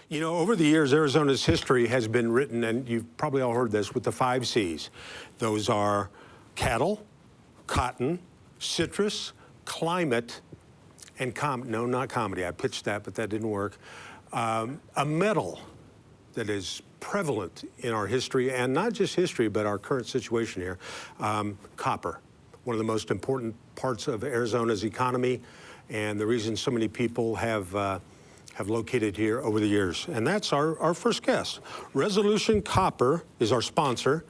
You know, over the years, Arizona's history has been written, and you've probably all heard this, with the 5 C's. Those are cattle, cotton, citrus, climate, and no, not comedy. I pitched that, but that didn't work. A metal that is prevalent in our history, and not just history, but our current situation here, copper. One of the most important parts of Arizona's economy, and the reason so many people have located here over the years. And that's our first guest. Resolution Copper is our sponsor.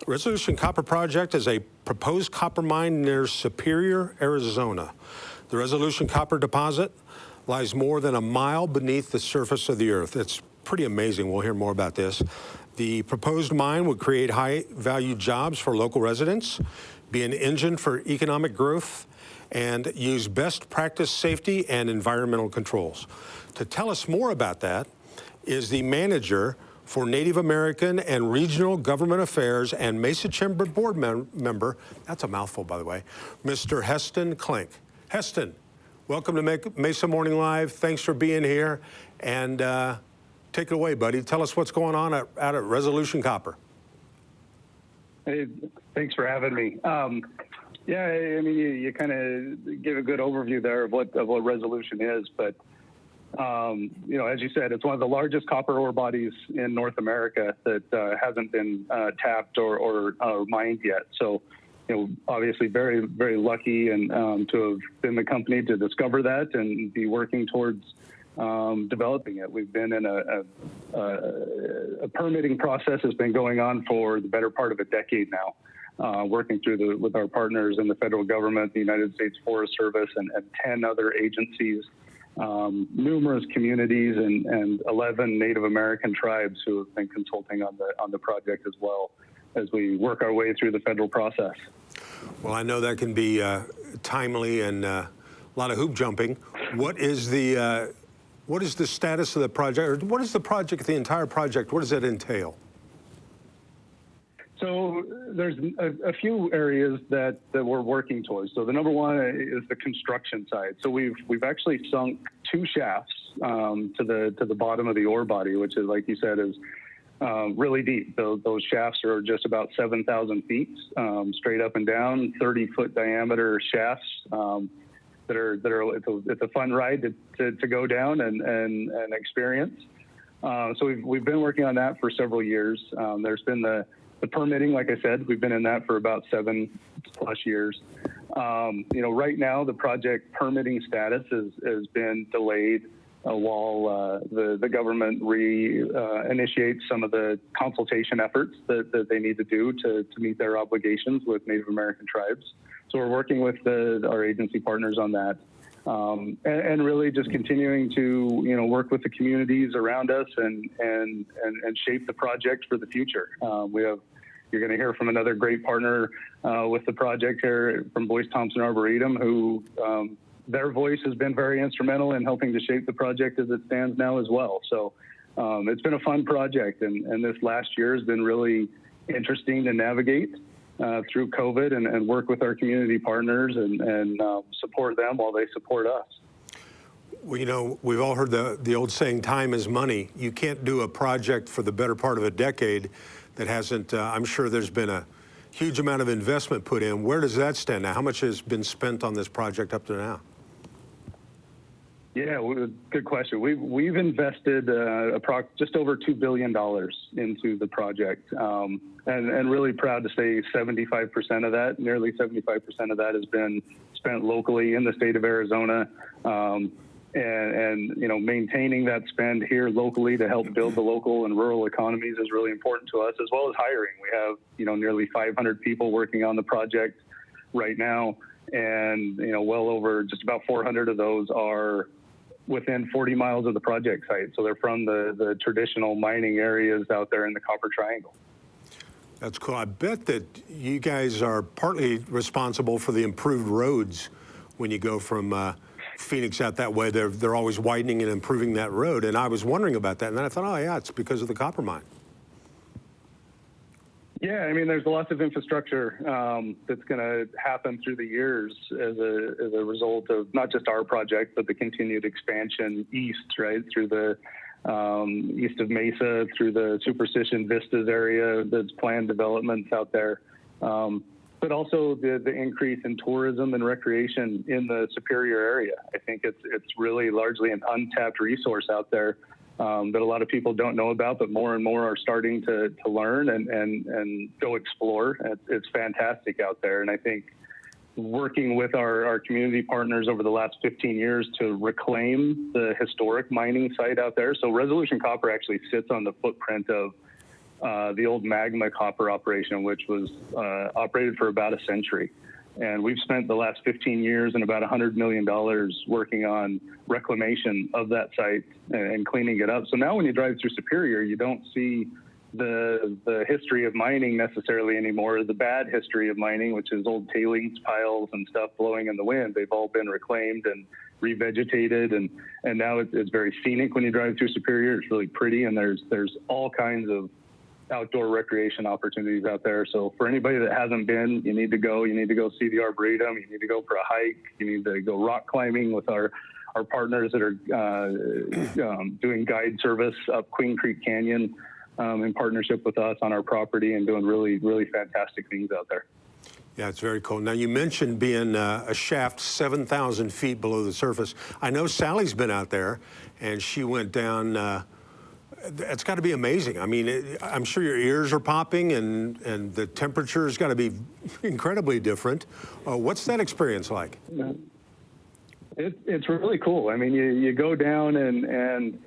Resolution Copper Project is a proposed copper mine near Superior, Arizona. The Resolution Copper deposit lies more than a mile beneath the surface of the earth. It's pretty amazing. We'll hear more about this. The proposed mine would create high-value jobs for local residents, be an engine for economic growth, and use best practice safety and environmental controls. To tell us more about that is the manager for Native American and Regional Government Affairs and Mesa Chamber Board member, that's a mouthful, by the way, Mr. Hesston Klenk. Hesston, welcome to Mesa Morning Live. Thanks for being here. And take it away, buddy. Tell us what's going on out at Resolution Copper. Hey, thanks for having me. Yeah, I mean, you kind of give a good overview there of what Resolution is, but you know, as you said, it's one of the largest copper ore bodies in North America that hasn't been tapped or mined yet. So, you know, obviously very, very lucky and to have been the company to discover that and be working towards developing it. We've been in a permitting process has been going on for the better part of a decade now, working through with our partners in the federal government, the United States Forest Service, and 10 other agencies, numerous communities, and 11 Native American tribes who have been consulting on the project as well as we work our way through the federal process. Well, I know that can be timely and a lot of hoop jumping. What is the status of the project, or what is the project, the entire project, what does that entail? So there's a few areas that we're working towards. So the number one is the construction side. So we've actually sunk 2 shafts to the bottom of the ore body, which is, like you said, is really deep. Those shafts are just about 7,000 feet, straight up and down, 30-foot diameter shafts. It's a fun ride to go down and experience. So we've been working on that for several years. There's been the permitting, like I said, we've been in that for about 7+ years. You know, right now the project permitting status has been delayed while the government initiates some of the consultation efforts that they need to do to meet their obligations with Native American tribes. So we're working with our agency partners on that, and really just continuing to, you know, work with the communities around us and shape the project for the future. You're going to hear from another great partner with the project here from Boyce Thompson Arboretum, who their voice has been very instrumental in helping to shape the project as it stands now as well. So it's been a fun project, and this last year has been really interesting to navigate through COVID and work with our community partners and support them while they support us. Well, you know, we've all heard the old saying, time is money. You can't do a project for the better part of a decade that hasn't, I'm sure there's been a huge amount of investment put in. Where does that stand now? How much has been spent on this project up to now? Yeah, good question. We've invested just over $2 billion into the project, and really proud to say 75% of that, nearly 75% of that, has been spent locally in the state of Arizona, and you know, maintaining that spend here locally to help build the local and rural economies is really important to us, as well as hiring. We have, you know, nearly 500 people working on the project right now, and you know, well over just about 400 of those are within 40 miles of the project site. So they're from the traditional mining areas out there in the Copper Triangle. That's cool. I bet that you guys are partly responsible for the improved roads when you go from Phoenix out that way. They're always widening and improving that road. And I was wondering about that. And then I thought, oh yeah, it's because of the copper mine. Yeah, I mean, there's lots of infrastructure that's going to happen through the years as a result of not just our project, but the continued expansion east, right, through the east of Mesa through the Superstition Vistas area. There's planned developments out there. But also the increase in tourism and recreation in the Superior area. I think it's really largely an untapped resource out there that a lot of people don't know about, but more and more are starting to learn and go explore. It's fantastic out there. And I think working with our community partners over the last 15 years to reclaim the historic mining site out there. So Resolution Copper actually sits on the footprint of the old Magma copper operation, which was operated for about a century. And we've spent the last 15 years and about $100 million working on reclamation of that site and cleaning it up. So now when you drive through Superior, you don't see the history of mining necessarily anymore, the bad history of mining, which is old tailings piles and stuff blowing in the wind. They've all been reclaimed and revegetated, and now it's very scenic when you drive through Superior. It's really pretty, and there's all kinds of outdoor recreation opportunities out there. So for anybody that hasn't been, you need to go. You need to go see the Arboretum. You need to go for a hike. You need to go rock climbing with our partners that are doing guide service up Queen Creek Canyon in partnership with us on our property and doing really, really fantastic things out there. Yeah, it's very cool. Now, you mentioned being a shaft 7,000 feet below the surface. I know Sally's been out there, and she went down. It's got to be amazing. I mean, I'm sure your ears are popping, and the temperature's got to be incredibly different. What's that experience like? It's really cool. I mean, you go down and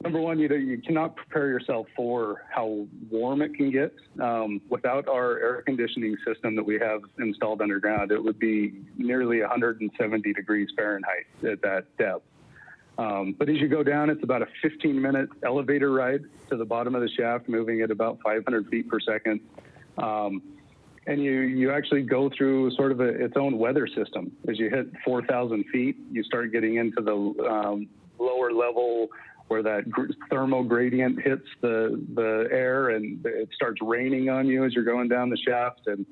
number one, you cannot prepare yourself for how warm it can get. Without our air conditioning system that we have installed underground, it would be nearly 170 degrees Fahrenheit at that depth. But as you go down, it's about a 15-minute elevator ride to the bottom of the shaft, moving at about 500 feet per second. And you actually go through sort of its own weather system. As you hit 4,000 feet, you start getting into the lower level where that thermal gradient hits the air, and it starts raining on you as you're going down the shaft. And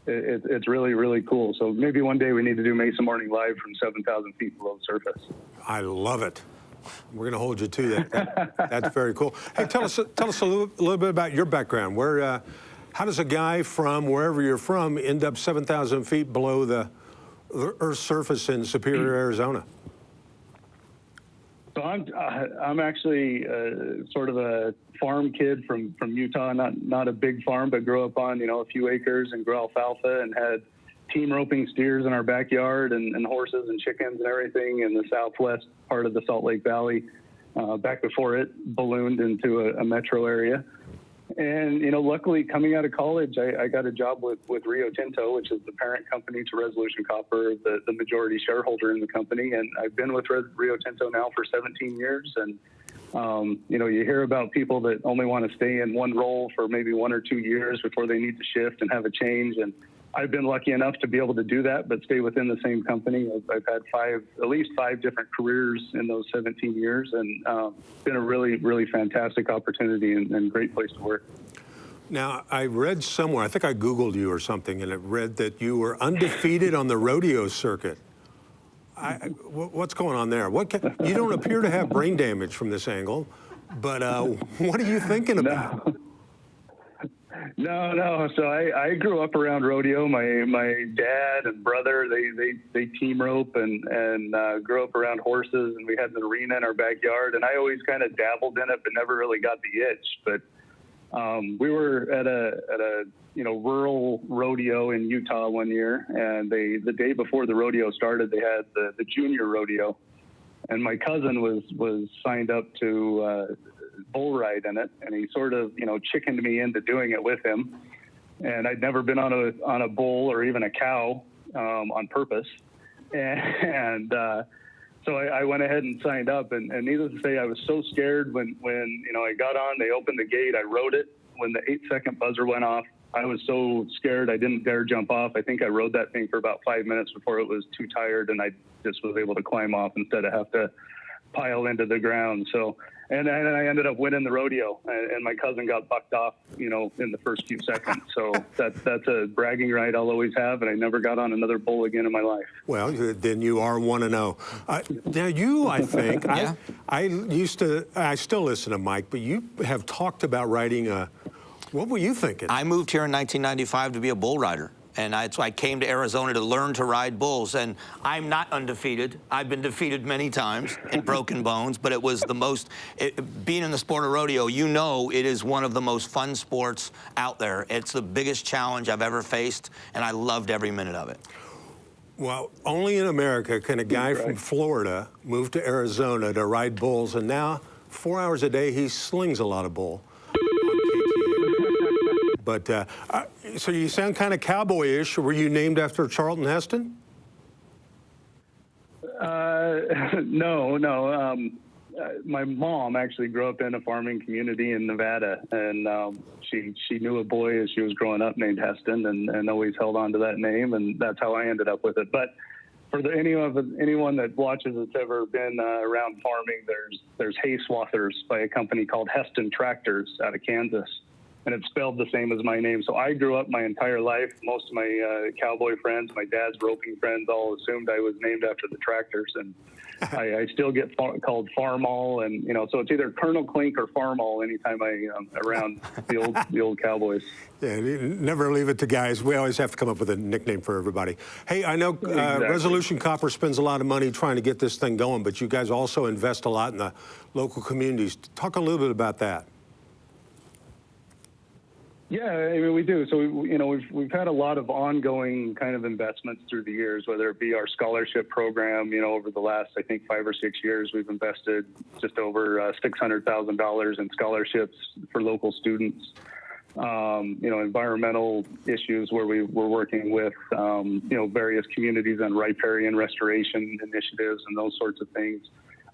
it's really, really cool. So maybe one day we need to do Mesa Morning live from 7,000 feet below the surface. I love it. We're going to hold you to that. That's very cool. Hey, tell us a little bit about your background. How does a guy from wherever you're from end up 7,000 feet below the Earth's surface in Superior, Arizona? So I'm actually sort of a farm kid from Utah, not a big farm, but grew up on a few acres and grew alfalfa and had team roping steers in our backyard and horses and chickens and everything in the southwest part of the Salt Lake Valley back before it ballooned into a metro area. And, luckily coming out of college, I got a job with Rio Tinto, which is the parent company to Resolution Copper, the majority shareholder in the company. And I've been with Rio Tinto now for 17 years. And, you hear about people that only want to stay in one role for maybe 1 or 2 years before they need to shift and have a change. And I've been lucky enough to be able to do that, but stay within the same company. I've had at least five different careers in those 17 years, and been a really, really fantastic opportunity and great place to work. Now, I read somewhere, I think I Googled you or something, and it read that you were undefeated on the rodeo circuit. What's going on there? You don't appear to have brain damage from this angle, but what are you thinking about? No. So I grew up around rodeo. My dad and brother, they team rope and grew up around horses, and we had an arena in our backyard. And I always kind of dabbled in it, but never really got the itch. But we were at a rural rodeo in Utah one year, and the day before the rodeo started, they had the junior rodeo, and my cousin was signed up to bull ride in it, and he sort of chickened me into doing it with him. And I'd never been on a bull or even a cow on purpose, and so I went ahead and signed up. And needless to say, I was so scared when I got on. They opened the gate. I rode it. When the 8-second buzzer went off, I was so scared I didn't dare jump off. I think I rode that thing for about 5 minutes before it was too tired, and I just was able to climb off instead of have to pile into the ground. So, and I ended up winning the rodeo, and my cousin got bucked off, in the first few seconds. So that's a bragging right I'll always have, and I never got on another bull again in my life. Well, then you are 1-0. Now you, I think, Yeah. I still listen to Mike, but you have talked about writing a, what were you thinking? I moved here in 1995 to be a bull rider. And that's why I came to Arizona to learn to ride bulls. And I'm not undefeated. I've been defeated many times and broken bones, but it was the most, being in the sport of rodeo, it is one of the most fun sports out there. It's the biggest challenge I've ever faced, and I loved every minute of it. Well, only in America can a guy from Florida move to Arizona to ride bulls, and now 4 hours a day he slings a lot of bull. But so you sound kind of cowboyish. Were you named after Charlton Heston? No. My mom actually grew up in a farming community in Nevada, and she knew a boy as she was growing up named Heston, and always held on to that name, and that's how I ended up with it. But for anyone that watches that's ever been around farming, there's hay swathers by a company called Hesston Tractors out of Kansas. And it's spelled the same as my name. So I grew up my entire life. Most of my cowboy friends, my dad's roping friends, all assumed I was named after the tractors. And I still get called Farmall, and so it's either Colonel Klenk or Farmall anytime I'm around the old cowboys. Yeah, never leave it to guys. We always have to come up with a nickname for everybody. Hey, I know Exactly. Resolution Copper spends a lot of money trying to get this thing going, but you guys also invest a lot in the local communities. Talk a little bit about that. Yeah, I mean, we do. So, we've had a lot of ongoing kind of investments through the years, whether it be our scholarship program. Over the last, I think, 5 or 6 years, we've invested just over $600,000 in scholarships for local students. Environmental issues where we're working with, various communities on riparian restoration initiatives and those sorts of things.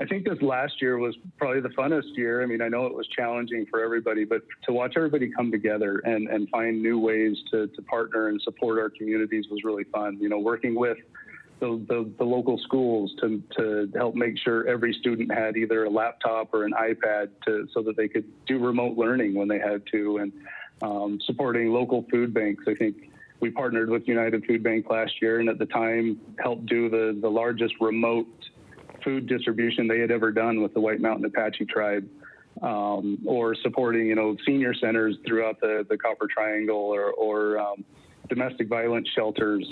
I think this last year was probably the funnest year. I mean, I know it was challenging for everybody, but to watch everybody come together and find new ways to partner and support our communities was really fun. Working with the local schools to help make sure every student had either a laptop or an iPad so that they could do remote learning when they had to, and supporting local food banks. I think we partnered with United Food Bank last year, and at the time helped do the largest remote food distribution they had ever done with the White Mountain Apache tribe, or supporting, senior centers throughout the Copper Triangle, or domestic violence shelters.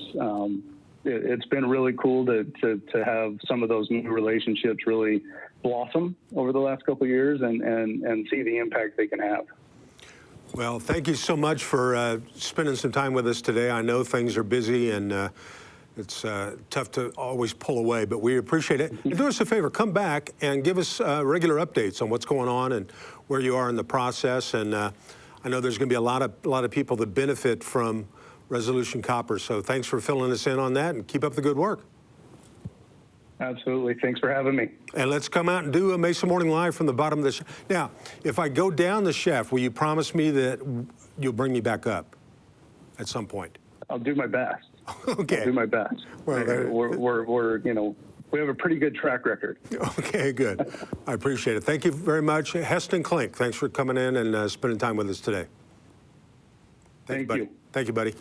It's been really cool to have some of those new relationships really blossom over the last couple of years and see the impact they can have. Well, thank you so much for spending some time with us today. I know things are busy and it's tough to always pull away, but we appreciate it. And do us a favor, come back and give us regular updates on what's going on and where you are in the process. And I know there's going to be a lot of people that benefit from Resolution Copper. So thanks for filling us in on that, and keep up the good work. Absolutely. Thanks for having me. And let's come out and do a Mesa Morning Live from the bottom of the shaft. Now, if I go down the shaft, will you promise me that you'll bring me back up at some point? I'll do my best. Okay. I'll do my best. Well, we have a pretty good track record. Okay, good. I appreciate it. Thank you very much. Hesston Klenk, thanks for coming in and spending time with us today. Thank buddy. you. Thank you, buddy.